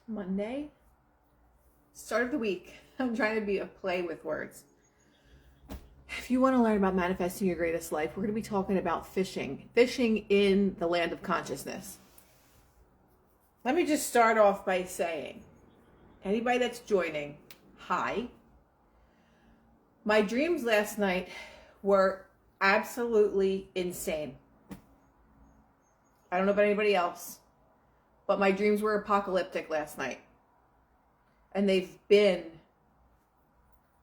Monday, start of the week. I'm trying to be a play with words. If you want to learn about manifesting your greatest life, we're going to be talking about fishing in the land of consciousness. Let me just start off by saying, anybody that's joining, hi. My dreams last night were absolutely insane. I don't know about anybody else, but my dreams were apocalyptic last night. And they've been,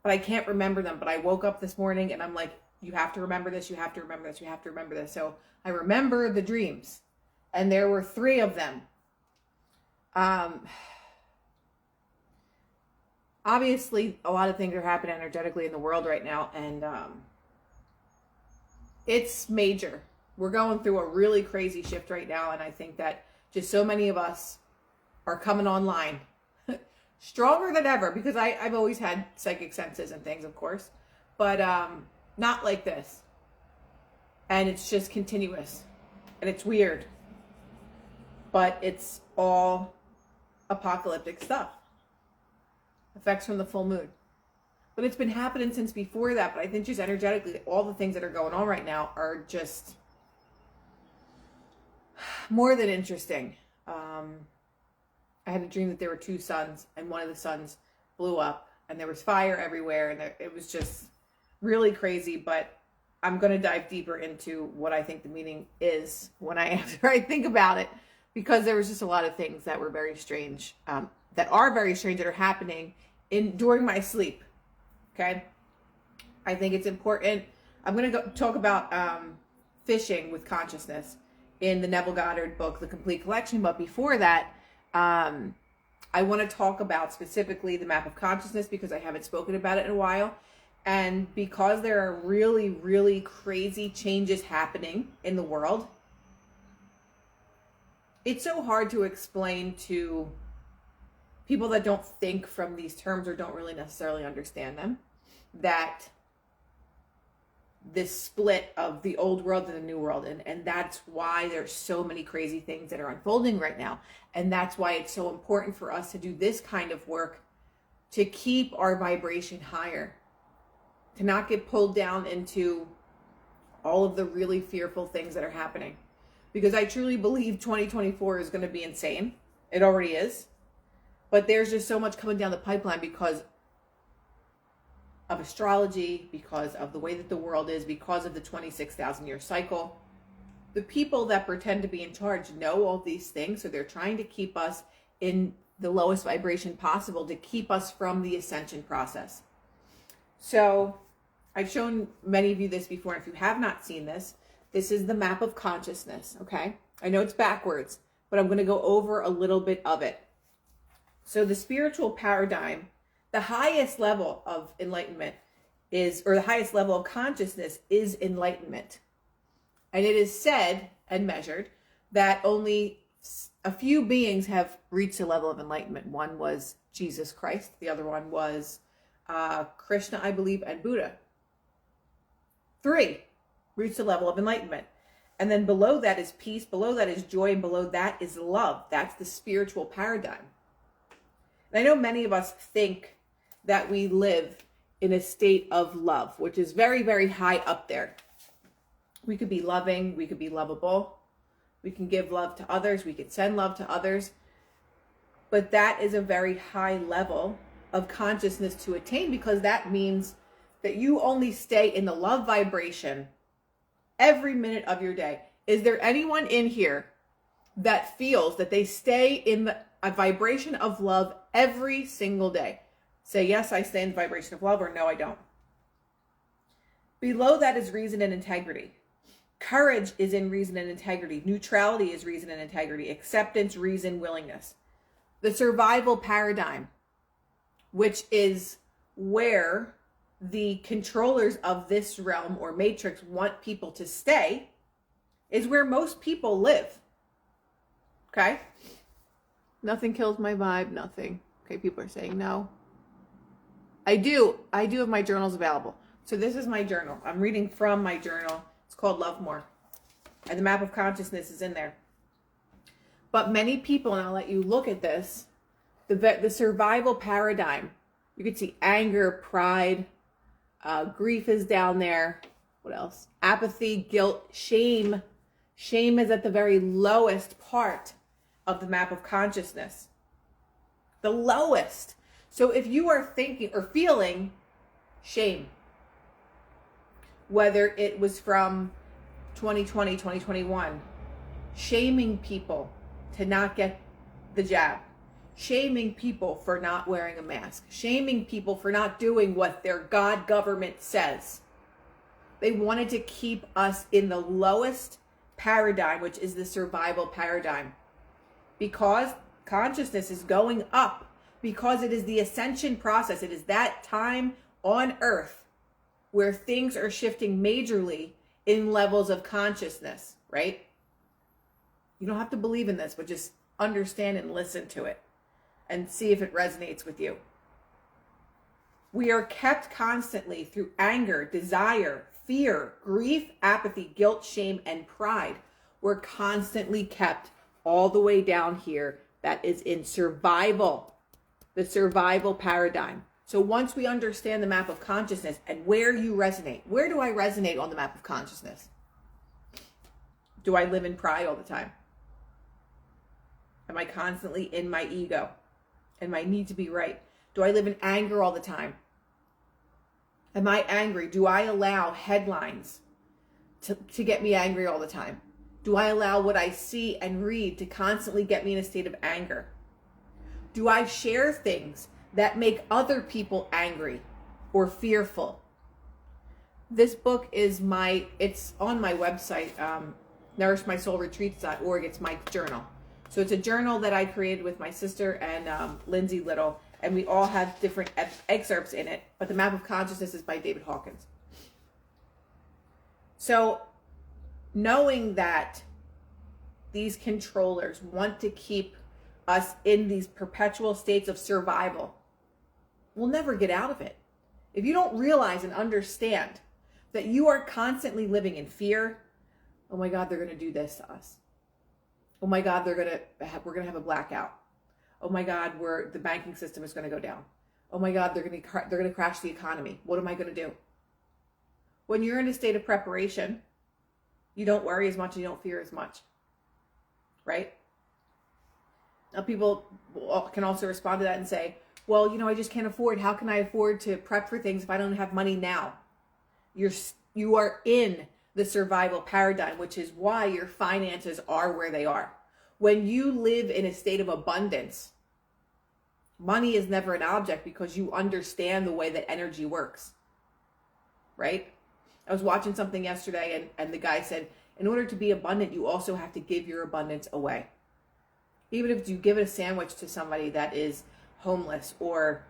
but I can't remember them. But I woke up this morning and I'm like, you have to remember this, you have to remember this, you have to remember this. So I remember the dreams. And there were 3 of them. Obviously, a lot of things are happening energetically in the world right now. And it's major. We're going through a really crazy shift right now. And I think that just so many of us are coming online stronger than ever, because I've always had psychic senses and things, of course, but not like this. And it's just continuous and it's weird, but it's all apocalyptic stuff. Effects from the full moon. But it's been happening since before that. But I think just energetically, all the things that are going on right now are just more than interesting. I had a dream that there were 2 suns and one of the suns blew up and there was fire everywhere, and it was just really crazy. But I'm going to dive deeper into what I think the meaning is after I think about it, because there was just a lot of things that were very strange, that are happening during my sleep. Okay. I think it's important. I'm going to talk about fishing with consciousness in the Neville Goddard book, The Complete Collection. But before that, I want to talk about specifically the map of consciousness, because I haven't spoken about it in a while. And because there are really, really crazy changes happening in the world, it's so hard to explain to people that don't think from these terms or don't really necessarily understand them, that this split of the old world and the new world. And that's why there's so many crazy things that are unfolding right now. And that's why it's so important for us to do this kind of work, to keep our vibration higher, to not get pulled down into all of the really fearful things that are happening. Because I truly believe 2024 is going to be insane. It already is. But there's just so much coming down the pipeline because of astrology, because of the way that the world is, because of the 26,000 year cycle. The people that pretend to be in charge know all these things, so they're trying to keep us in the lowest vibration possible, to keep us from the ascension process. So I've shown many of you this before, and if you have not seen this, this is the map of consciousness, okay? I know it's backwards, but I'm going to go over a little bit of it. So the spiritual paradigm, the highest level of enlightenment is, or the highest level of consciousness is enlightenment. And it is said and measured that only a few beings have reached a level of enlightenment. One was Jesus Christ. The other one was Krishna, I believe, and Buddha. 3 reached a level of enlightenment. And then below that is peace, below that is joy, and below that is love. That's the spiritual paradigm. And I know many of us think that we live in a state of love, which is very, very high up there. We could be loving, we could be lovable, we can give love to others, we could send love to others. But that is a very high level of consciousness to attain, because that means that you only stay in the love vibration every minute of your day. Is there anyone in here that feels that they stay in a vibration of love every single day? Say, yes, I stay in the vibration of love, or no, I don't. Below that is reason and integrity. Courage is in reason and integrity. Neutrality is reason and integrity. Acceptance, reason, willingness. The survival paradigm, which is where the controllers of this realm or matrix want people to stay, is where most people live. Okay? Nothing kills my vibe, nothing. Okay, people are saying no. I do have my journals available. So this is my journal. I'm reading from my journal. It's called Love More. And the map of consciousness is in there. But many people, and I'll let you look at this, The survival paradigm. You can see anger, pride, grief is down there. What else? Apathy, guilt, shame. Shame is at the very lowest part of the map of consciousness. The lowest. So if you are thinking or feeling shame, whether it was from 2020, 2021, shaming people to not get the jab, shaming people for not wearing a mask, shaming people for not doing what their God government says. They wanted to keep us in the lowest paradigm, which is the survival paradigm. Because consciousness is going up, because it is the ascension process. It is that time on earth where things are shifting majorly in levels of consciousness, right? You don't have to believe in this, but just understand and listen to it and see if it resonates with you. We are kept constantly through anger, desire, fear, grief, apathy, guilt, shame, and pride. We're constantly kept all the way down here. That is in survival, the survival paradigm. So once we understand the map of consciousness and where you resonate, where do I resonate on the map of consciousness? Do I live in pride all the time? Am I constantly in my ego and my need to be right? Do I live in anger all the time? Am I angry? Do I allow headlines to get me angry all the time? Do I allow what I see and read to constantly get me in a state of anger? Do I share things that make other people angry or fearful? This book is it's on my website, nourishmysoulretreats.org. It's my journal. So it's a journal that I created with my sister and Lindsay Little, and we all have different excerpts in it, but the map of consciousness is by David Hawkins. So knowing that these controllers want to keep us in these perpetual states of survival, we'll never get out of it. If you don't realize and understand that you are constantly living in fear, oh my God, they're going to do this to us. Oh my God, we're going to have a blackout. Oh my God, the banking system is going to go down. Oh my God, they're going to crash the economy. What am I going to do? When you're in a state of preparation, you don't worry as much and you don't fear as much, right? Now people can also respond to that and say, well, I just can't afford. How can I afford to prep for things if I don't have money now? You are in the survival paradigm, which is why your finances are where they are. When you live in a state of abundance, money is never an object because you understand the way that energy works, right? I was watching something yesterday and the guy said, in order to be abundant, you also have to give your abundance away. Even if you give a sandwich to somebody that is homeless, or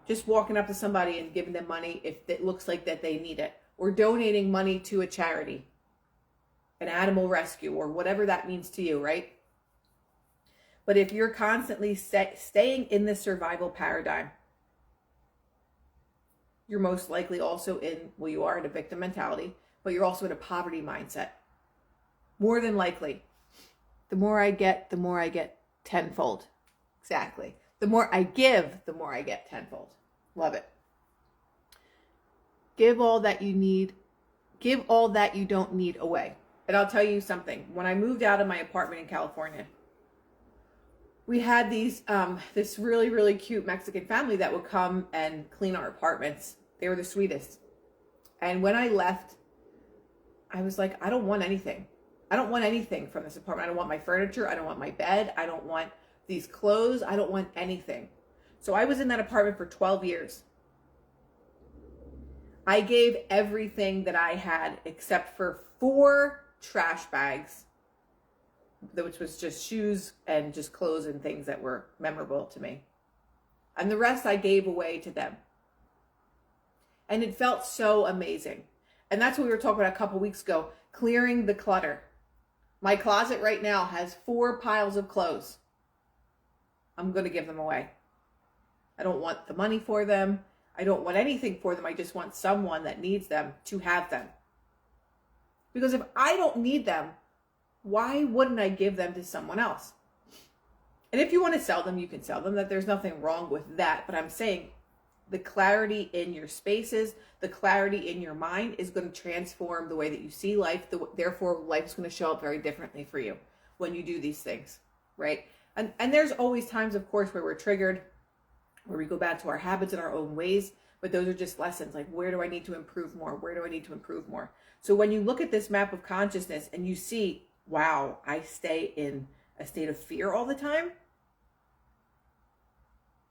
just walking up to somebody and giving them money if it looks like that they need it, or donating money to a charity, an animal rescue, or whatever that means to you, right? But if you're constantly staying in the survival paradigm, you're most likely also you are in a victim mentality, but you're also in a poverty mindset. More than likely. The more I get tenfold. Exactly. The more I give, the more I get tenfold. Love it. Give all that you need. Give all that you don't need away. And I'll tell you something. When I moved out of my apartment in California, we had this really, really cute Mexican family that would come and clean our apartments. They were the sweetest. And when I left, I was like, I don't want anything. I don't want anything from this apartment. I don't want my furniture. I don't want my bed. I don't want these clothes. I don't want anything. So I was in that apartment for 12 years. I gave everything that I had except for 4 trash bags, which was just shoes and just clothes and things that were memorable to me. And the rest I gave away to them. And it felt so amazing. And that's what we were talking about a couple weeks ago, clearing the clutter. My closet right now has 4 piles of clothes. I'm going to give them away. I don't want the money for them. I don't want anything for them. I just want someone that needs them to have them. Because if I don't need them, why wouldn't I give them to someone else? And if you want to sell them, you can sell them. That there's nothing wrong with that. But I'm saying the clarity in your spaces, the clarity in your mind is going to transform the way that you see life. Therefore, life is going to show up very differently for you when you do these things, right? And there's always times, of course, where we're triggered, where we go back to our habits and our own ways. But those are just lessons. Like, where do I need to improve more? Where do I need to improve more? So when you look at this map of consciousness and you see, wow, I stay in a state of fear all the time.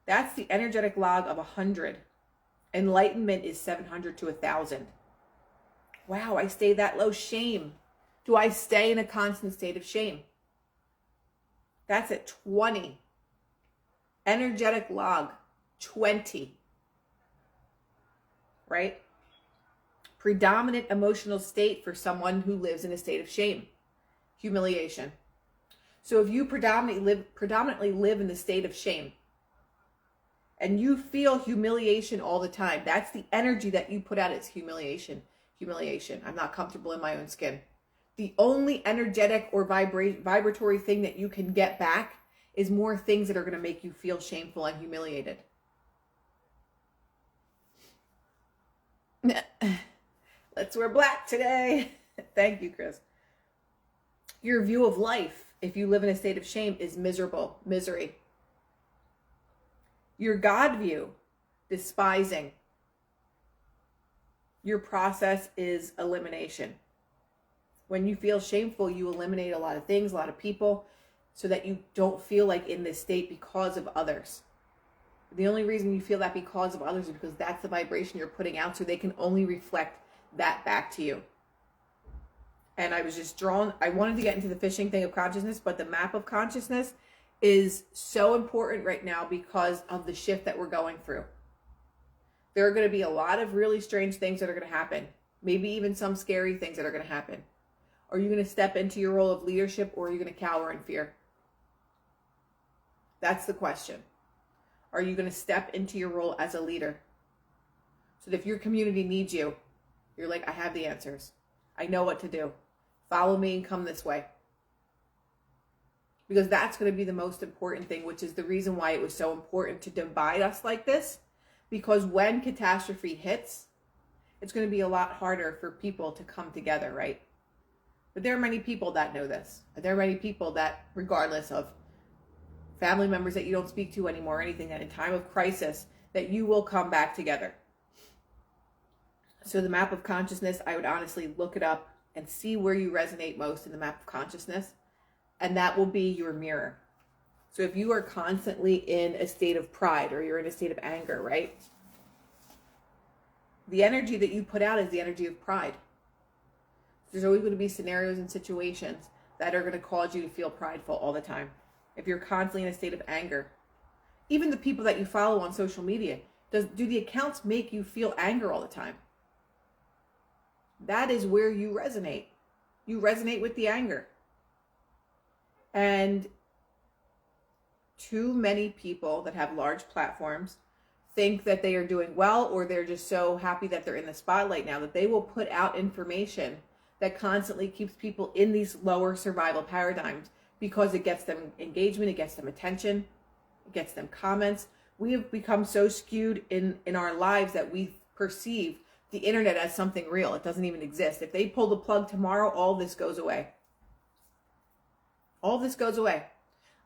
That's the energetic log of 100. Enlightenment is 700 to 1,000. Wow, I stay that low. Shame. Do I stay in a constant state of shame? That's at 20. Energetic log, 20. Right? Predominant emotional state for someone who lives in a state of shame. Humiliation. So if you predominantly live in the state of shame, and you feel humiliation all the time, that's the energy that you put out. It's humiliation. Humiliation. I'm not comfortable in my own skin. The only energetic or vibratory thing that you can get back is more things that are going to make you feel shameful and humiliated. Let's wear black today. Thank you, Chris. Your view of life, if you live in a state of shame, is miserable, misery. Your God view, despising. Your process is elimination. When you feel shameful, you eliminate a lot of things, a lot of people, so that you don't feel like in this state because of others. The only reason you feel that because of others is because that's the vibration you're putting out, so they can only reflect that back to you. And I was just drawn, I wanted to get into the fishing thing of consciousness, but the map of consciousness is so important right now because of the shift that we're going through. There are going to be a lot of really strange things that are going to happen. Maybe even some scary things that are going to happen. Are you going to step into your role of leadership, or are you going to cower in fear? That's the question. Are you going to step into your role as a leader? So that if your community needs you, you're like, I have the answers. I know what to do. Follow me and come this way. Because that's going to be the most important thing, which is the reason why it was so important to divide us like this. Because when catastrophe hits, it's going to be a lot harder for people to come together, right? But there are many people that know this. There are many people that, regardless of family members that you don't speak to anymore or anything, that in time of crisis, that you will come back together. So the map of consciousness, I would honestly look it up and see where you resonate most in the map of consciousness. And that will be your mirror. So if you are constantly in a state of pride, or you're in a state of anger, right? The energy that you put out is the energy of pride. There's always going to be scenarios and situations that are going to cause you to feel prideful all the time. If you're constantly in a state of anger. Even the people that you follow on social media, do the accounts make you feel anger all the time? That is where you resonate. You resonate with the anger. And too many people that have large platforms think that they are doing well, or they're just so happy that they're in the spotlight now that they will put out information that constantly keeps people in these lower survival paradigms because it gets them engagement, it gets them attention, it gets them comments. We have become so skewed in our lives that we perceive the internet as something real. It doesn't even exist. If they pull the plug tomorrow, all this goes away. All this goes away.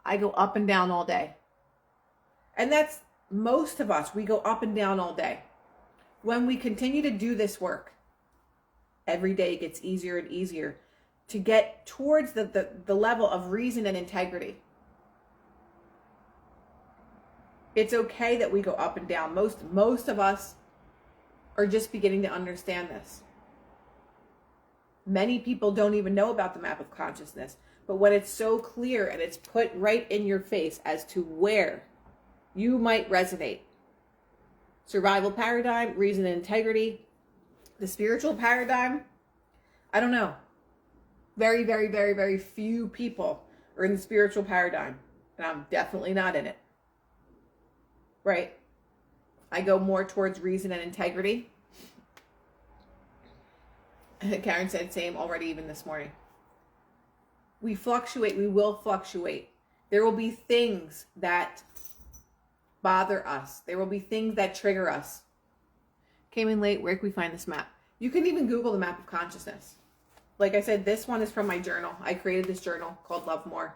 I go up and down all day. And that's most of us. We go up and down all day. When we continue to do this work, every day it gets easier and easier to get towards the level of reason and integrity. It's okay that we go up and down. Most of us are just beginning to understand this. Many people don't even know about the map of consciousness. But when it's so clear and it's put right in your face as to where you might resonate. Survival paradigm, reason and integrity. The spiritual paradigm, I don't know. Very, very, very, very few people are in the spiritual paradigm. And I'm definitely not in it. Right? I go more towards reason and integrity. Karen said same already even this morning. We fluctuate. We will fluctuate. There will be things that bother us. There will be things that trigger us. Came in late. Where can we find this map? You can even Google the map of consciousness. Like I said, this one is from my journal. I created this journal called Love More.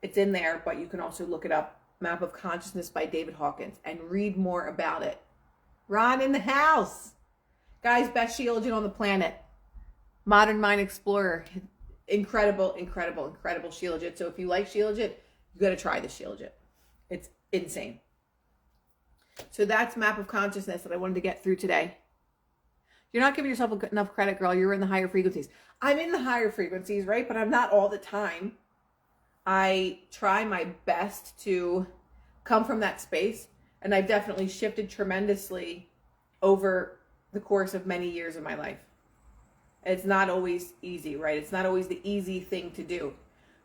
It's in there, but you can also look it up. Map of Consciousness by David Hawkins and read more about it. Ron in the house. Guys, best Sheilagen on the planet. Modern Mind Explorer. Incredible, incredible, incredible Sheilagen. So if you like Sheilagen, you got to try this Sheilagen. It's insane. So that's Map of Consciousness that I wanted to get through today. You're not giving yourself enough credit, girl. You're in the higher frequencies. I'm in the higher frequencies, right? But I'm not all the time. I try my best to come from that space. And I've definitely shifted tremendously over the course of many years of my life. It's not always easy, right? It's not always the easy thing to do.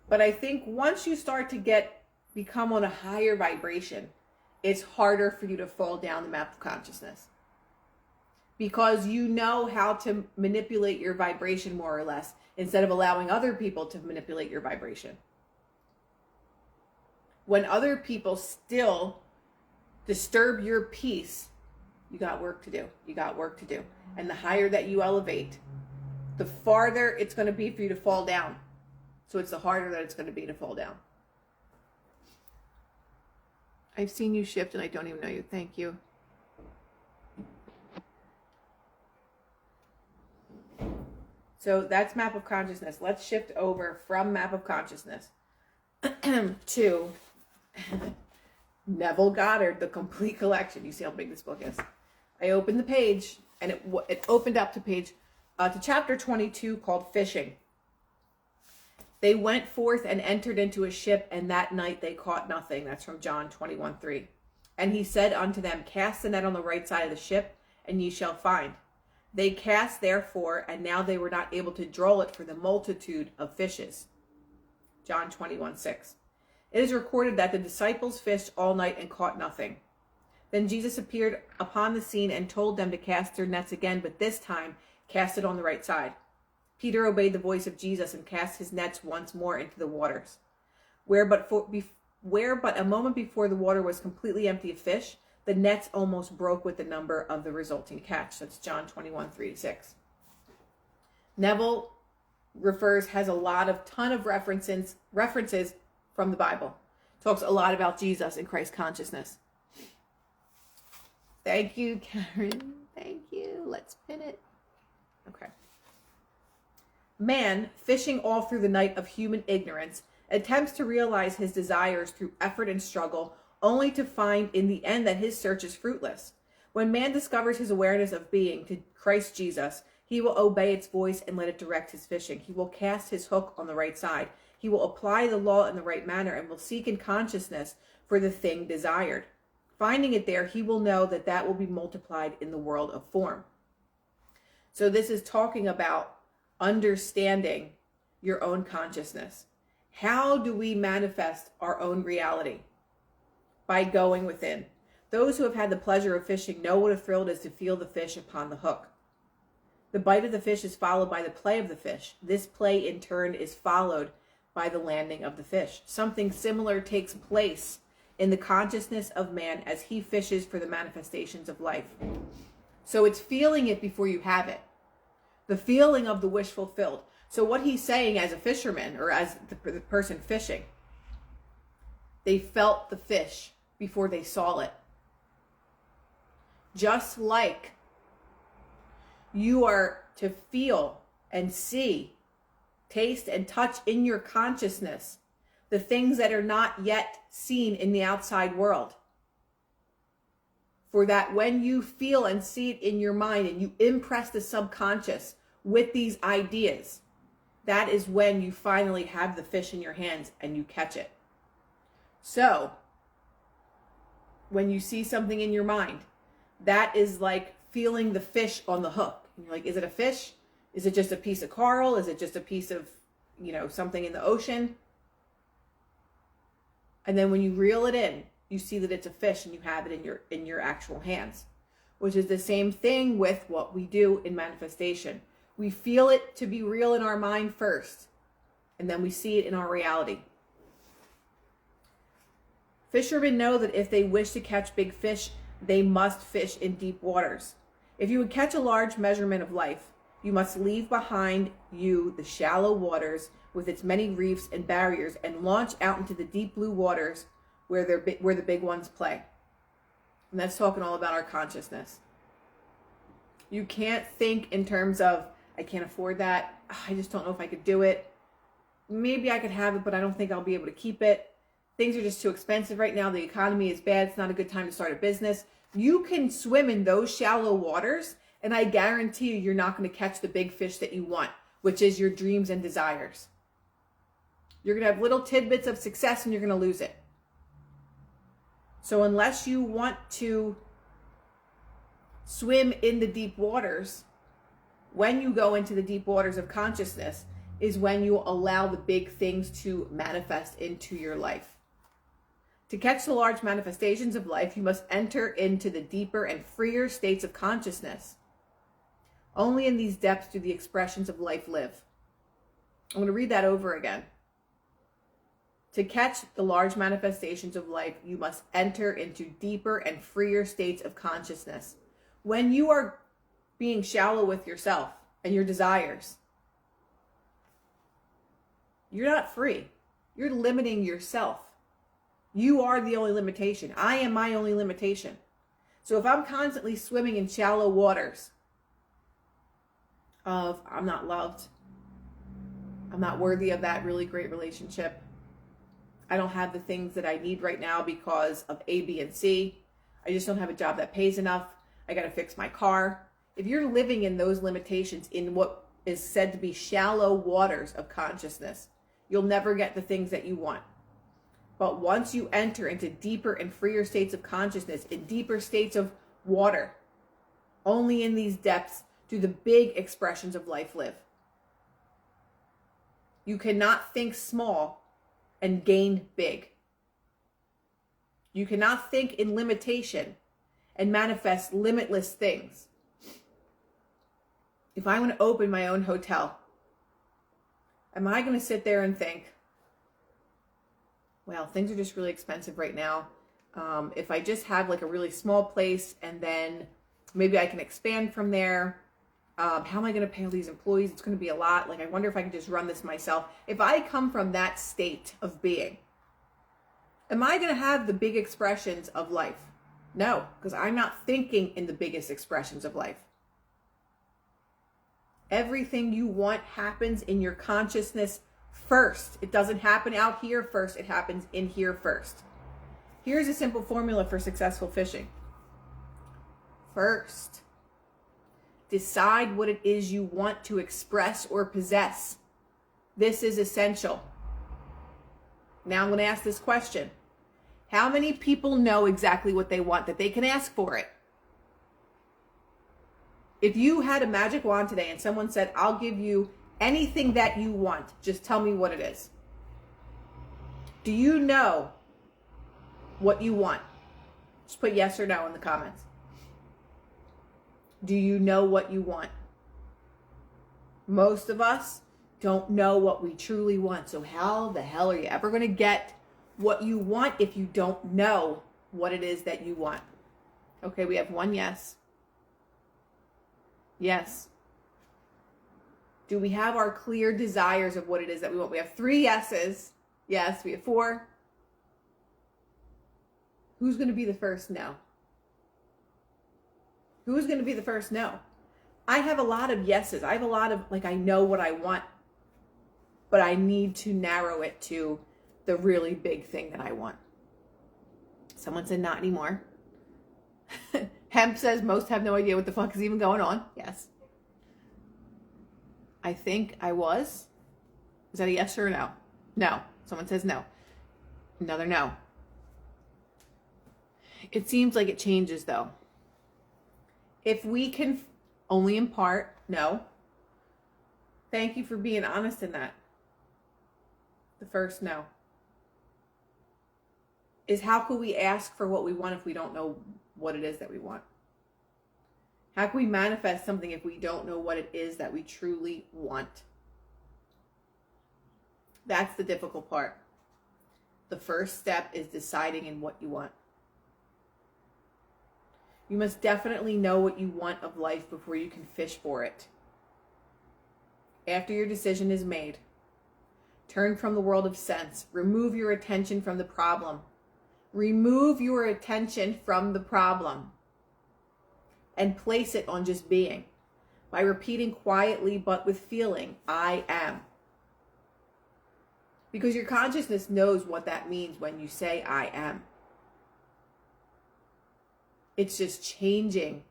But I think once you start to become on a higher vibration, it's harder for you to fall down the map of consciousness. Because you know how to manipulate your vibration more or less, instead of allowing other people to manipulate your vibration. When other people still disturb your peace, you got work to do. You got work to do. And the higher that you elevate, the farther it's going to be for you to fall down. So it's the harder that it's going to be to fall down. I've seen you shift and I don't even know you. Thank you. So that's Map of Consciousness. Let's shift over from Map of Consciousness to Neville Goddard, The Complete Collection. You see how big this book is. I opened the page, and it opened up to chapter 22 called Fishing. They went forth and entered into a ship, and that night they caught nothing. That's from John 21:3. And he said unto them, cast the net on the right side of the ship, and ye shall find. They cast therefore, and now they were not able to draw it for the multitude of fishes. John 21:6. It is recorded that the disciples fished all night and caught nothing. Then Jesus appeared upon the scene and told them to cast their nets again, but this time cast it on the right side. Peter obeyed the voice of Jesus and cast his nets once more into the waters. Where but a moment before the water was completely empty of fish, the nets almost broke with the number of the resulting catch. That's John 21:3-6. Neville has a ton of references from the Bible. Talks a lot about Jesus and Christ consciousness. Thank you, Karen. Thank you. Let's pin it. Okay. Man, fishing all through the night of human ignorance, attempts to realize his desires through effort and struggle, only to find in the end that his search is fruitless. When man discovers his awareness of being to Christ Jesus, he will obey its voice and let it direct his fishing. He will cast his hook on the right side. He will apply the law in the right manner and will seek in consciousness for the thing desired. Finding it there, he will know that that will be multiplied in the world of form. So this is talking about understanding your own consciousness. How do we manifest our own reality? By going within. Those who have had the pleasure of fishing know what a thrill it is to feel the fish upon the hook. The bite of the fish is followed by the play of the fish. This play in turn is followed by the landing of the fish. Something similar takes place in the consciousness of man as he fishes for the manifestations of life. So it's feeling it before you have it. The feeling of the wish fulfilled. So what he's saying as a fisherman, or as the person fishing, they felt the fish before they saw it. Just like you are to feel and see, taste and touch in your consciousness the things that are not yet seen in the outside world. For that when you feel and see it in your mind and you impress the subconscious with these ideas, that is when you finally have the fish in your hands and you catch it. So, when you see something in your mind, that is like feeling the fish on the hook. And you're like, is it a fish? Is it just a piece of coral? Is it just a piece of, something in the ocean? And then when you reel it in, you see that it's a fish and you have it in your actual hands, which is the same thing with what we do in manifestation. We feel it to be real in our mind first. And then we see it in our reality. Fishermen know that if they wish to catch big fish, they must fish in deep waters. If you would catch a large measurement of life, you must leave behind you the shallow waters with its many reefs and barriers and launch out into the deep blue waters where the big ones play. And that's talking all about our consciousness. You can't think in terms of, I can't afford that. I just don't know if I could do it. Maybe I could have it, but I don't think I'll be able to keep it. Things are just too expensive right now. The economy is bad. It's not a good time to start a business. You can swim in those shallow waters, and I guarantee you, you're not going to catch the big fish that you want, which is your dreams and desires. You're going to have little tidbits of success, and you're going to lose it. So unless you want to swim in the deep waters, when you go into the deep waters of consciousness is when you allow the big things to manifest into your life. To catch the large manifestations of life, you must enter into the deeper and freer states of consciousness. Only in these depths do the expressions of life live. I'm going to read that over again. To catch the large manifestations of life, you must enter into deeper and freer states of consciousness. When you are being shallow with yourself and your desires, you're not free. You're limiting yourself. You are the only limitation. I am my only limitation. So if I'm constantly swimming in shallow waters of I'm not loved, I'm not worthy of that really great relationship, I don't have the things that I need right now because of A, B, and C, I just don't have a job that pays enough, I got to fix my car. If you're living in those limitations in what is said to be shallow waters of consciousness, you'll never get the things that you want. But once you enter into deeper and freer states of consciousness, in deeper states of water, only in these depths do the big expressions of life live. You cannot think small and gain big. You cannot think in limitation and manifest limitless things. If I want to open my own hotel, am I going to sit there and think, well, things are just really expensive right now. If I just have like a really small place and then maybe I can expand from there, how am I going to pay all these employees? It's going to be a lot. Like, I wonder if I can just run this myself. If I come from that state of being, am I going to have the big expressions of life? No, because I'm not thinking in the biggest expressions of life. Everything you want happens in your consciousness first. It doesn't happen out here first. It happens in here first. Here's a simple formula for successful fishing. First, decide what it is you want to express or possess. This is essential. Now I'm going to ask this question. How many people know exactly what they want, that they can ask for it? If you had a magic wand today and someone said, I'll give you anything that you want, just tell me what it is. Do you know what you want? Just put yes or no in the comments. Do you know what you want? Most of us don't know what we truly want. So how the hell are you ever going to get what you want if you don't know what it is that you want? Okay, we have one yes. Yes. Do we have our clear desires of what it is that we want? We have 3 yeses. Yes. We have 4. Who's going to be the first no? Who's going to be the first no? I have a lot of yeses. I have a lot of, like, I know what I want, but I need to narrow it to the really big thing that I want. Someone said not anymore. Hemp says most have no idea what the fuck is even going on. Yes. I think I was. Is that a yes or a no? No. Someone says no. Another no. It seems like it changes though. If we can only in part, no. Thank you for being honest in that. The first no. Is how could we ask for what we want if we don't know what it is that we want? How can we manifest something if we don't know what it is that we truly want? That's the difficult part. The first step is deciding in what you want. You must definitely know what you want of life before you can fish for it. After your decision is made, turn from the world of sense. Remove your attention from the problem. Remove your attention from the problem and place it on just being by repeating quietly but with feeling, I am. Because your consciousness knows what that means when you say I am. It's just changing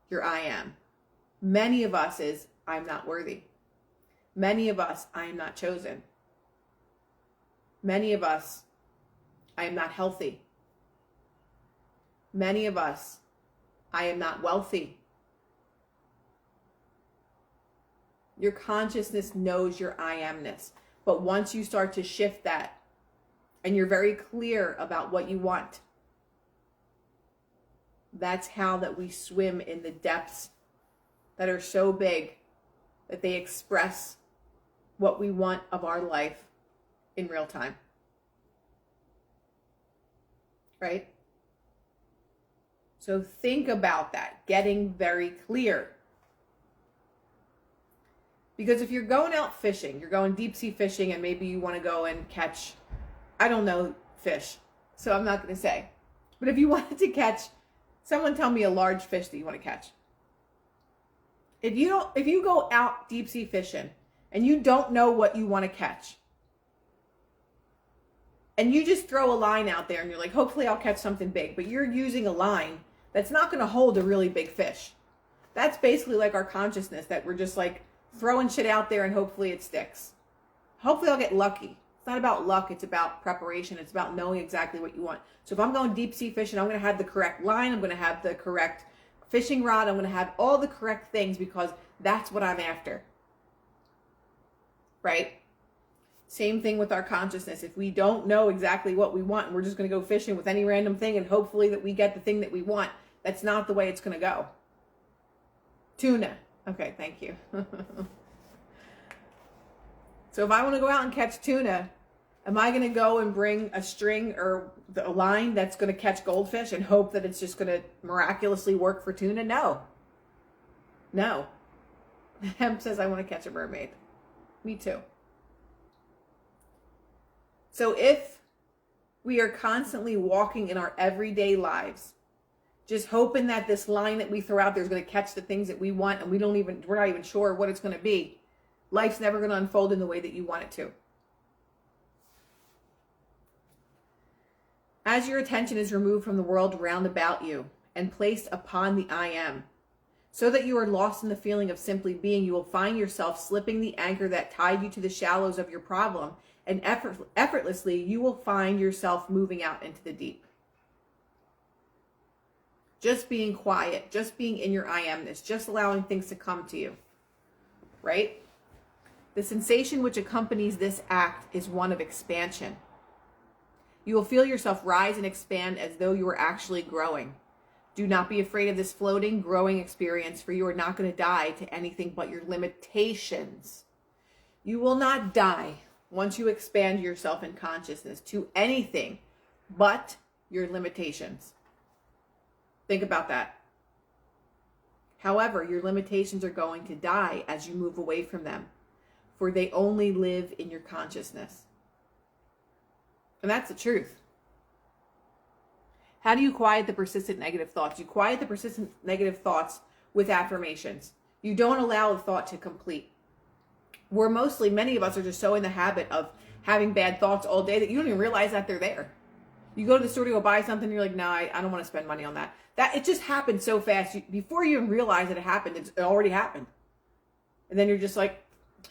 your I am. Many of us is I'm not worthy. Many of us, I am not chosen. Many of us, I am not healthy. Many of us, I am not wealthy. Your consciousness knows your I amness. But once you start to shift that and you're very clear about what you want, that's how that we swim in the depths that are so big that they express what we want of our life in real time. Right? So think about that, getting very clear. Because if you're going out fishing, you're going deep sea fishing, and maybe you want to go and catch, I don't know, fish. So I'm not going to say. But if you wanted to catch, someone tell me a large fish that you want to catch. If you go out deep sea fishing and you don't know what you want to catch, and you just throw a line out there and you're like, hopefully I'll catch something big, but you're using a line that's not going to hold a really big fish. That's basically like our consciousness, that we're just like throwing shit out there and hopefully it sticks. Hopefully I'll get lucky. It's not about luck. It's about preparation. It's about knowing exactly what you want. So if I'm going deep sea fishing, I'm going to have the correct line. I'm going to have the correct fishing rod. I'm going to have all the correct things because that's what I'm after. Right? Same thing with our consciousness. If we don't know exactly what we want and we're just going to go fishing with any random thing and hopefully that we get the thing that we want, that's not the way it's going to go. Tuna. Okay, thank you. So if I want to go out and catch tuna, am I going to go and bring a string or a line that's going to catch goldfish and hope that it's just going to miraculously work for tuna? No. No. Hemp says I want to catch a mermaid. Me too. So if we are constantly walking in our everyday lives, just hoping that this line that we throw out there is going to catch the things that we want, and we're not even sure what it's going to be, life's never going to unfold in the way that you want it to. As your attention is removed from the world round about you and placed upon the I am, so that you are lost in the feeling of simply being, you will find yourself slipping the anchor that tied you to the shallows of your problem, and effortlessly you will find yourself moving out into the deep. Just being quiet, just being in your I amness, just allowing things to come to you, right? The sensation which accompanies this act is one of expansion. You will feel yourself rise and expand as though you were actually growing. Do not be afraid of this floating, growing experience, for you are not going to die to anything but your limitations. You will not die once you expand yourself in consciousness to anything but your limitations. Think about that. However, your limitations are going to die as you move away from them, for they only live in your consciousness. And that's the truth. How do you quiet the persistent negative thoughts? You quiet the persistent negative thoughts with affirmations. You don't allow the thought to complete. Many of us are just so in the habit of having bad thoughts all day that you don't even realize that they're there. You go to the store to go buy something and you're like, no, I don't want to spend money on that. It just happened so fast. Before you even realize that it happened, it already happened. And then you're just like,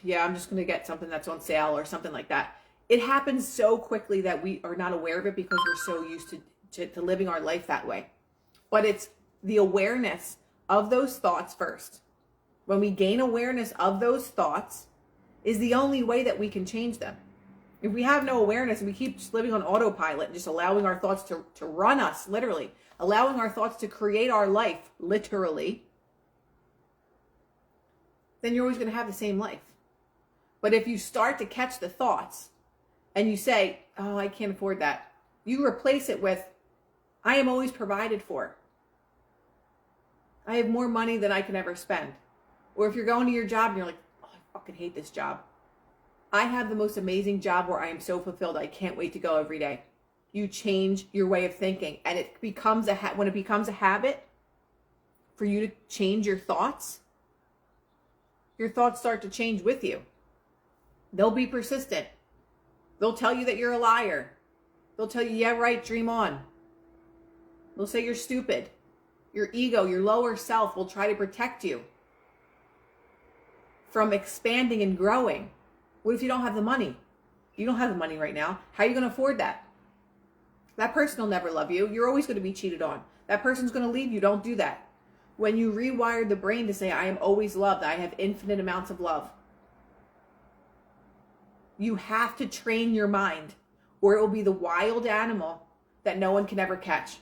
yeah, I'm just going to get something that's on sale or something like that. It happens so quickly that we are not aware of it because we're so used to living our life that way. But it's the awareness of those thoughts first. When we gain awareness of those thoughts is the only way that we can change them. If we have no awareness and we keep just living on autopilot and just allowing our thoughts to run us, literally, allowing our thoughts to create our life, literally, then you're always going to have the same life. But if you start to catch the thoughts and you say, oh, I can't afford that, you replace it with, I am always provided for. I have more money than I can ever spend. Or if you're going to your job and you're like, oh, I fucking hate this job. I have the most amazing job where I am so fulfilled. I can't wait to go every day. You change your way of thinking, and it becomes when it becomes a habit for you to change your thoughts start to change with you. They'll be persistent. They'll tell you that you're a liar. They'll tell you, yeah, right, dream on. They'll say you're stupid. Your ego, your lower self will try to protect you from expanding and growing. What if you don't have the money? You don't have the money right now. How are you going to afford that? That person will never love you. You're always going to be cheated on. That person's going to leave you. Don't do that. When you rewire the brain to say, I am always loved, I have infinite amounts of love, you have to train your mind, or it will be the wild animal that no one can ever catch.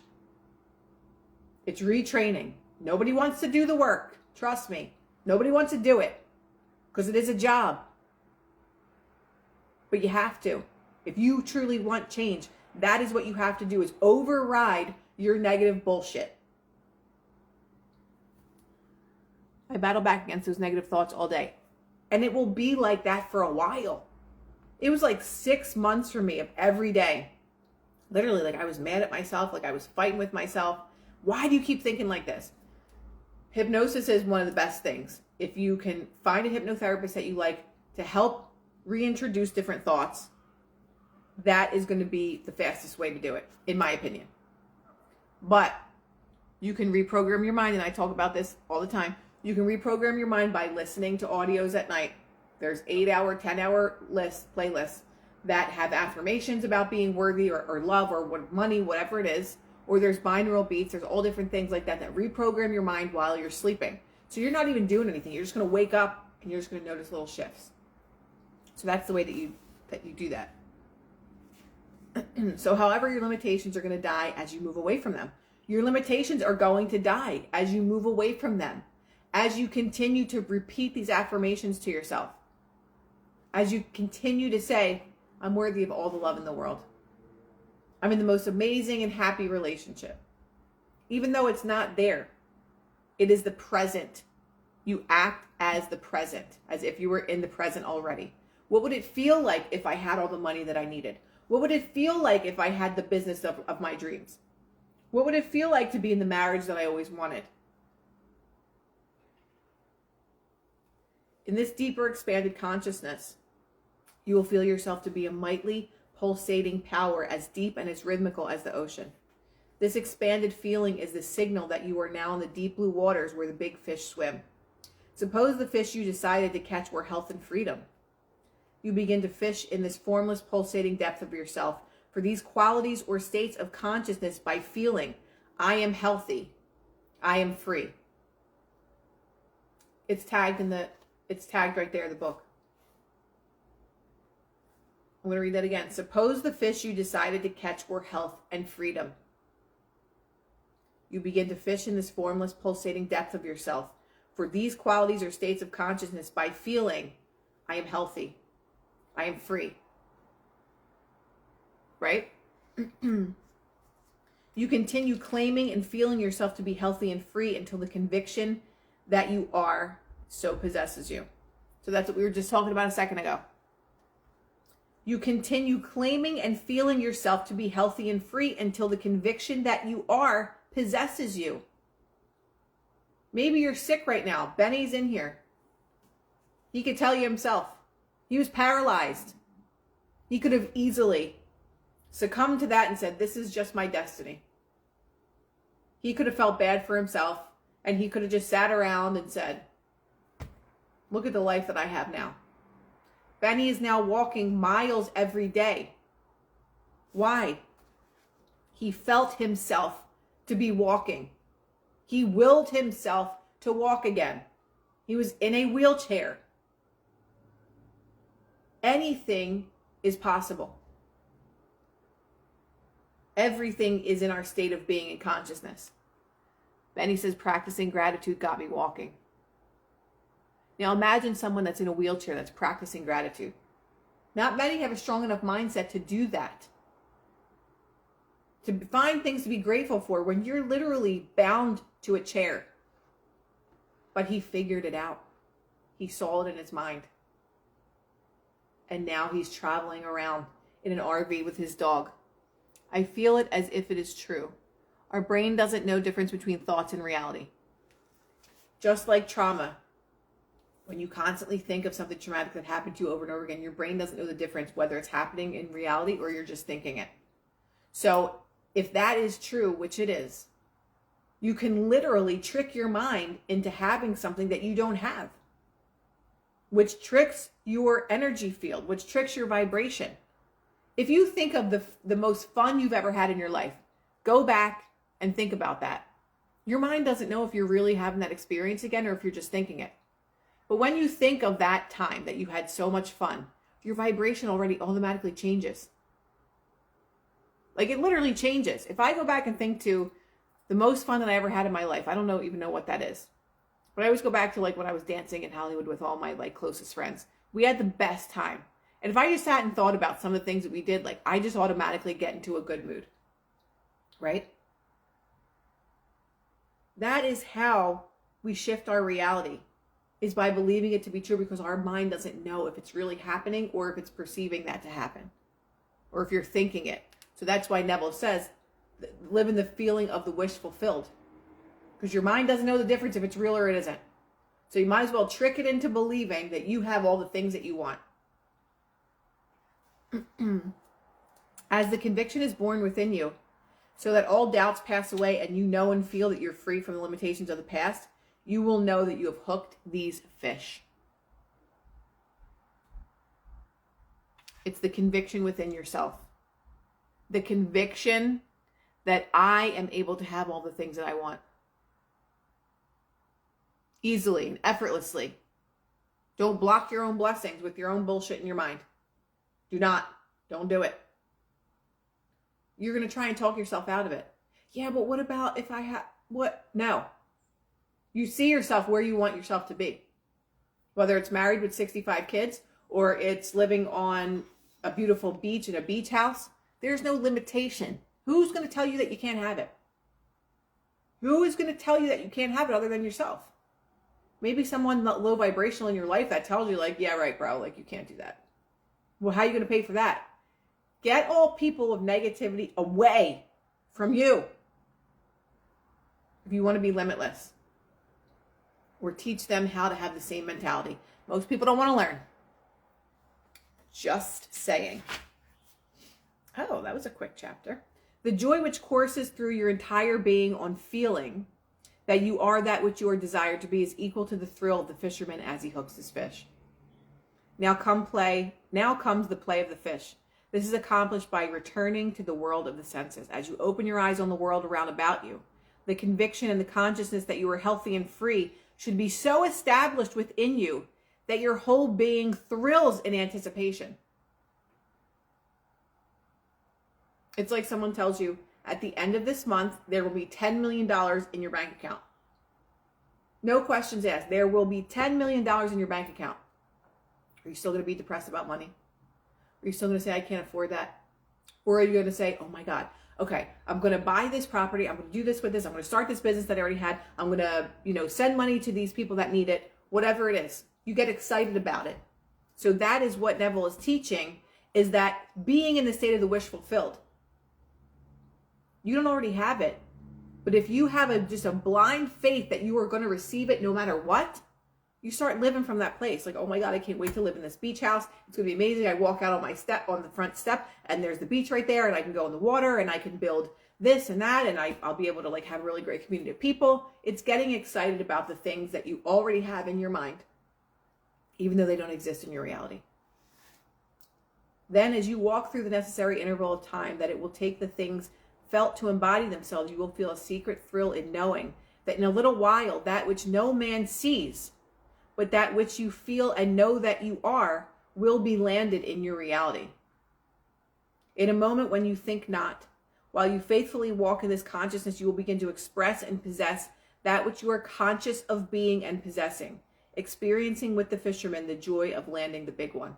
It's retraining. Nobody wants to do the work. Trust me. Nobody wants to do it because it is a job. But you have to. If you truly want change, that is what you have to do, is override your negative bullshit. I battle back against those negative thoughts all day. And it will be like that for a while. It was like 6 months for me of every day. Literally, like I was mad at myself, like I was fighting with myself. Why do you keep thinking like this? Hypnosis is one of the best things. If you can find a hypnotherapist that you like to help reintroduce different thoughts, that is going to be the fastest way to do it, in my opinion. But you can reprogram your mind, and I talk about this all the time. You can reprogram your mind by listening to audios at night. There's 8-hour, 10-hour playlists that have affirmations about being worthy or love or money, whatever it is. Or there's binaural beats. There's all different things like that reprogram your mind while you're sleeping. So you're not even doing anything. You're just going to wake up and you're just going to notice little shifts. So that's the way that you do that. So however, your limitations are going to die as you move away from them. Your limitations are going to die as you move away from them. As you continue to repeat these affirmations to yourself. As you continue to say, I'm worthy of all the love in the world. I'm in the most amazing and happy relationship. Even though it's not there, it is the present. You act as the present, as if you were in the present already. What would it feel like if I had all the money that I needed? What would it feel like if I had the business of my dreams? What would it feel like to be in the marriage that I always wanted? In this deeper expanded consciousness, you will feel yourself to be a mighty, pulsating power as deep and as rhythmical as the ocean. This expanded feeling is the signal that you are now in the deep blue waters where the big fish swim. Suppose the fish you decided to catch were health and freedom. You begin to fish in this formless, pulsating depth of yourself for these qualities or states of consciousness by feeling, I am healthy, I am free. It's tagged right there in the book. I'm going to read that again. Suppose the fish you decided to catch were health and freedom. You begin to fish in this formless, pulsating depth of yourself for these qualities or states of consciousness by feeling, I am healthy, I am free. Right? You continue claiming and feeling yourself to be healthy and free until the conviction that you are so possesses you. So that's what we were just talking about a second ago. You continue claiming and feeling yourself to be healthy and free until the conviction that you are possesses you. Maybe you're sick right now. Benny's in here. He could tell you himself. He was paralyzed. He could have easily succumbed to that and said, this is just my destiny. He could have felt bad for himself, and he could have just sat around and said, look at the life that I have now. Benny is now walking miles every day. Why? He felt himself to be walking. He willed himself to walk again. He was in a wheelchair. Anything is possible. Everything is in our state of being and consciousness. Benny says, practicing gratitude got me walking. Now imagine someone that's in a wheelchair that's practicing gratitude. Not many have a strong enough mindset to do that. To find things to be grateful for when you're literally bound to a chair. But he figured it out. He saw it in his mind. And now he's traveling around in an RV with his dog. I feel it as if it is true. Our brain doesn't know difference between thoughts and reality. Just like trauma. When you constantly think of something traumatic that happened to you over and over again, your brain doesn't know the difference whether it's happening in reality or you're just thinking it. So if that is true, which it is, you can literally trick your mind into having something that you don't have, which tricks your energy field, which tricks your vibration. If you think of the most fun you've ever had in your life, go back and think about that. Your mind doesn't know if you're really having that experience again or if you're just thinking it. But when you think of that time that you had so much fun, your vibration already automatically changes. Like it literally changes. If I go back and think to the most fun that I ever had in my life, I don't even know what that is. But I always go back to like when I was dancing in Hollywood with all my like closest friends. We had the best time. And if I just sat and thought about some of the things that we did, like I just automatically get into a good mood. Right? That is how we shift our reality, is by believing it to be true, because our mind doesn't know if it's really happening or if it's perceiving that to happen or if you're thinking it. So that's why Neville says, live in the feeling of the wish fulfilled, because your mind doesn't know the difference if it's real or it isn't. So you might as well trick it into believing that you have all the things that you want. As the conviction is born within you, so that all doubts pass away and you know and feel that you're free from the limitations of the past, you will know that you have hooked these fish. It's the conviction within yourself. The conviction that I am able to have all the things that I want. Easily and effortlessly. Don't block your own blessings with your own bullshit in your mind. Do not. Don't do it. You're going to try and talk yourself out of it. Yeah, but what about if I have... What? No. You see yourself where you want yourself to be. Whether it's married with 65 kids or it's living on a beautiful beach in a beach house, there's no limitation. Who's going to tell you that you can't have it? Who is going to tell you that you can't have it other than yourself? Maybe someone low vibrational in your life that tells you like, yeah, right, bro, like you can't do that. Well, how are you going to pay for that? Get all people of negativity away from you if you want to be limitless. Or teach them how to have the same mentality. Most people don't want to learn. Just saying. Oh, that was a quick chapter. The joy which courses through your entire being on feeling that you are that which you are desired to be is equal to the thrill of the fisherman as he hooks his fish. Now comes the play of the fish. This is accomplished by returning to the world of the senses. As you open your eyes on the world around about you, the conviction and the consciousness that you are healthy and free should be so established within you that your whole being thrills in anticipation. It's like someone tells you, at the end of this month, there will be $10 million in your bank account. No questions asked. There will be $10 million in your bank account. Are you still going to be depressed about money? Are you still going to say, I can't afford that? Or are you going to say, oh my God, okay, I'm going to buy this property. I'm going to do this with this. I'm going to start this business that I already had. I'm going to, send money to these people that need it. Whatever it is, you get excited about it. So that is what Neville is teaching, is that being in the state of the wish fulfilled. You don't already have it. But if you have just a blind faith that you are going to receive it no matter what, you start living from that place. Like, oh my God, I can't wait to live in this beach house. It's going to be amazing. I walk out on the front step and there's the beach right there and I can go in the water and I can build this and that and I'll be able to have a really great community of people. It's getting excited about the things that you already have in your mind, even though they don't exist in your reality. Then as you walk through the necessary interval of time that it will take the things felt to embody themselves, you will feel a secret thrill in knowing that in a little while, that which no man sees, but that which you feel and know that you are, will be landed in your reality. In a moment when you think not, while you faithfully walk in this consciousness, you will begin to express and possess that which you are conscious of being and possessing. experiencing with the fishermen the joy of landing the big one.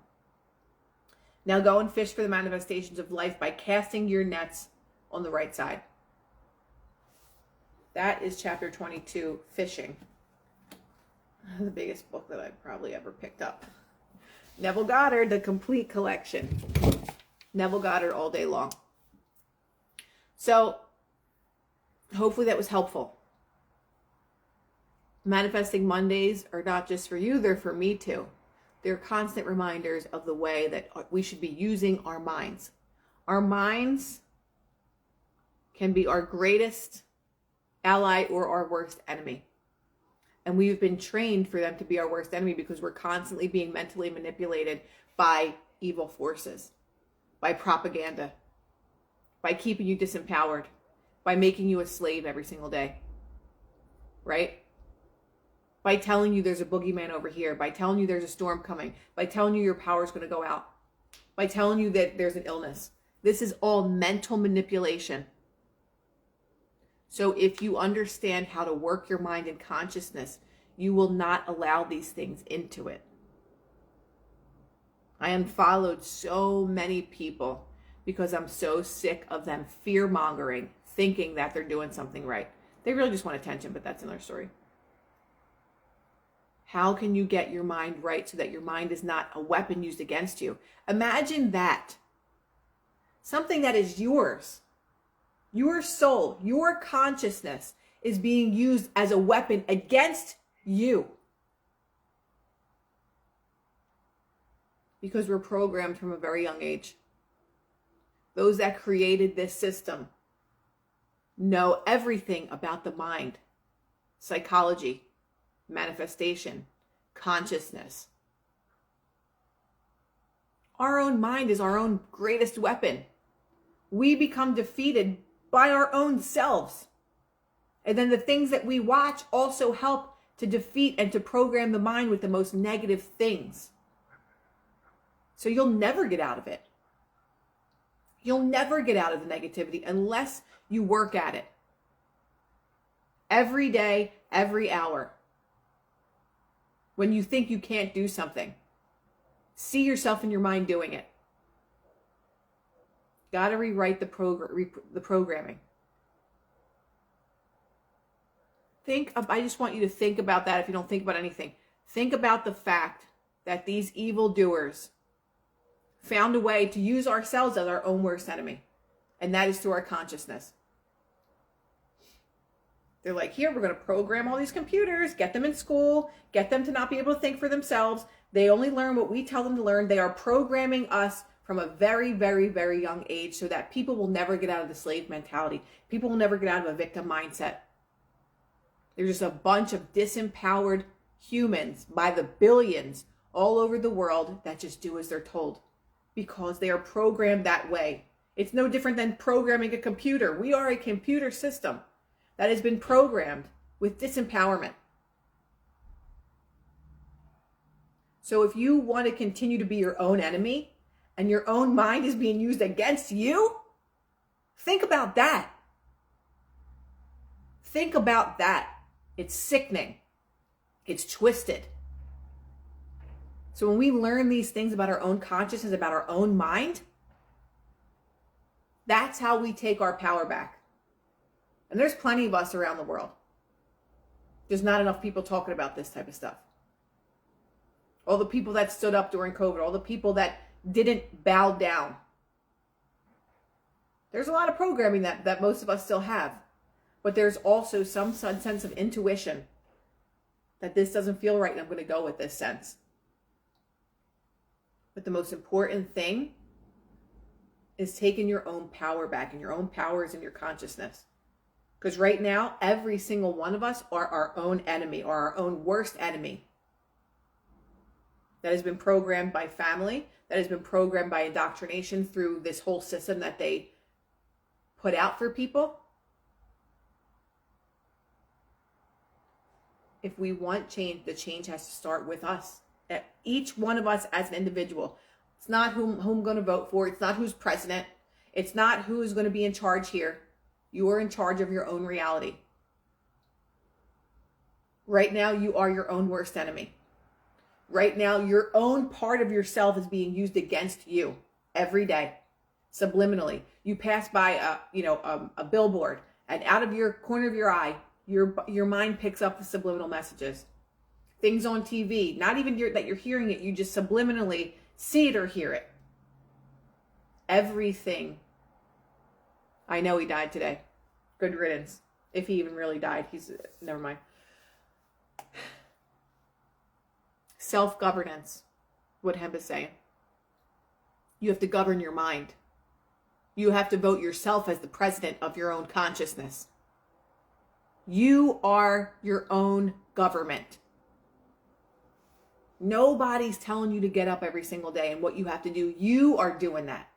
Now go and fish for the manifestations of life by casting your nets on the right side. That is chapter 22, Fishing. The biggest book that I've probably ever picked up. Neville Goddard, the complete collection. Neville Goddard all day long. So, hopefully that was helpful. Manifesting Mondays are not just for you, they're for me too. They're constant reminders of the way that we should be using our minds. Our minds can be our greatest ally or our worst enemy. And we've been trained for them to be our worst enemy because we're constantly being mentally manipulated by evil forces, by propaganda, by keeping you disempowered, by making you a slave every single day, right? By telling you there's a boogeyman over here, by telling you there's a storm coming, by telling you your power's going to go out, by telling you that there's an illness. This is all mental manipulation. So if you understand how to work your mind and consciousness, you will not allow these things into it. I unfollowed so many people because I'm so sick of them fear-mongering, thinking that they're doing something right. They really just want attention, but that's another story. How can you get your mind right so that your mind is not a weapon used against you? Imagine that. Something that is yours. Your soul, your consciousness is being used as a weapon against you. Because we're programmed from a very young age. Those that created this system know everything about the mind, psychology, manifestation, consciousness. Our own mind is our own greatest weapon. We become defeated by our own selves. And then the things that we watch also help to defeat and to program the mind with the most negative things. So you'll never get out of it. You'll never get out of the negativity unless you work at it. Every day, every hour. When you think you can't do something, see yourself in your mind doing it. Got to rewrite the programming. I just want you to think about that if you don't think about anything. Think about the fact that these evildoers found a way to use ourselves as our own worst enemy. And that is through our consciousness. They're like, here, we're going to program all these computers, get them in school, get them to not be able to think for themselves. They only learn what we tell them to learn. They are programming us from a very, very, very young age so that people will never get out of the slave mentality. People will never get out of a victim mindset. There's just a bunch of disempowered humans by the billions all over the world that just do as they're told because they are programmed that way. It's no different than programming a computer. We are a computer system that has been programmed with disempowerment. So if you want to continue to be your own enemy and your own mind is being used against you, think about that. Think about that. It's sickening. It's twisted. So when we learn these things about our own consciousness, about our own mind, that's how we take our power back. And there's plenty of us around the world. There's not enough people talking about this type of stuff. All the people that stood up during COVID, all the people that didn't bow down. There's a lot of programming that most of us still have. But there's also some sense of intuition that this doesn't feel right and I'm going to go with this sense. But the most important thing is taking your own power back, and your own power is in your consciousness. Because right now, every single one of us are our own enemy, or our own worst enemy. That has been programmed by family, that has been programmed by indoctrination through this whole system that they put out for people. If we want change, the change has to start with us. Each one of us as an individual. It's not who I'm going to vote for. It's not who's president. It's not who's going to be in charge here. You are in charge of your own reality. Right now, you are your own worst enemy. Right now, your own part of yourself is being used against you every day, subliminally. You pass by a billboard, and out of your corner of your eye, your mind picks up the subliminal messages. Things on TV, not even that you're hearing it, you just subliminally see it or hear it. Everything. I know he died today. Good riddance. If he even really died, never mind. Self-governance, what Hemp is saying. You have to govern your mind. You have to vote yourself as the president of your own consciousness. You are your own government. Nobody's telling you to get up every single day and what you have to do. You are doing that.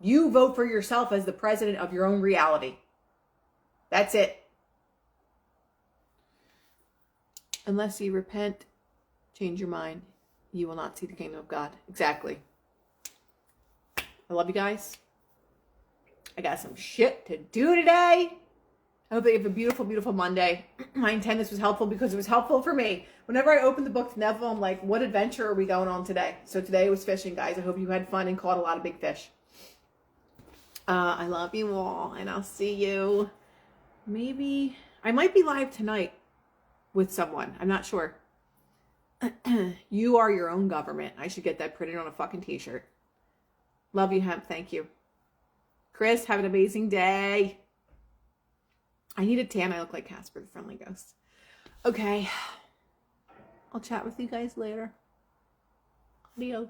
You vote for yourself as the president of your own reality. That's it. Unless you repent, change your mind, you will not see the kingdom of God. Exactly. I love you guys. I got some shit to do today. I hope that you have a beautiful, beautiful Monday. I intend this was helpful because it was helpful for me. Whenever I open the book to Neville, I'm like, what adventure are we going on today? So today it was fishing, guys. I hope you had fun and caught a lot of big fish. I love you all, and I'll see you. Maybe I might be live tonight with someone. I'm not sure. You are your own government. I should get that printed on a fucking t-shirt. Love you, Hemp. Thank you. Chris, have an amazing day. I need a tan. I look like Casper the Friendly Ghost. Okay. I'll chat with you guys later. Adios.